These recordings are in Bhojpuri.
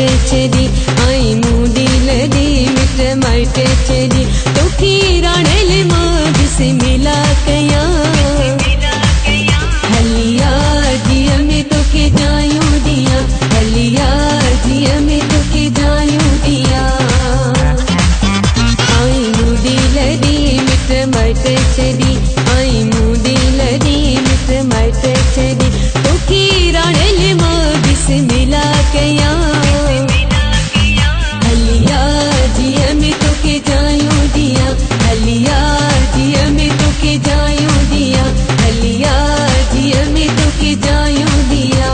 माइटे चली आई मुड़ी लदी मिट माइटे चली तो खीराने ले माँ जिसे मिला कया हलिया जिया में तो के जायूं दिया हलिया जिया में तो के जायूं दिया आई मुड़ी लदी मिट माइटे चली आई मुड़ी लदी मिट माइटे चली तो खीराने ले माँ जिसे मिला कया हलिया जिया में तो के जायूं दिया हलिया जिया में तो के जायूं दिया हलिया जिया में तो के जायूं दिया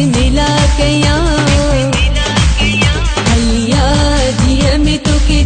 मिला कया हलिया जिया में तो के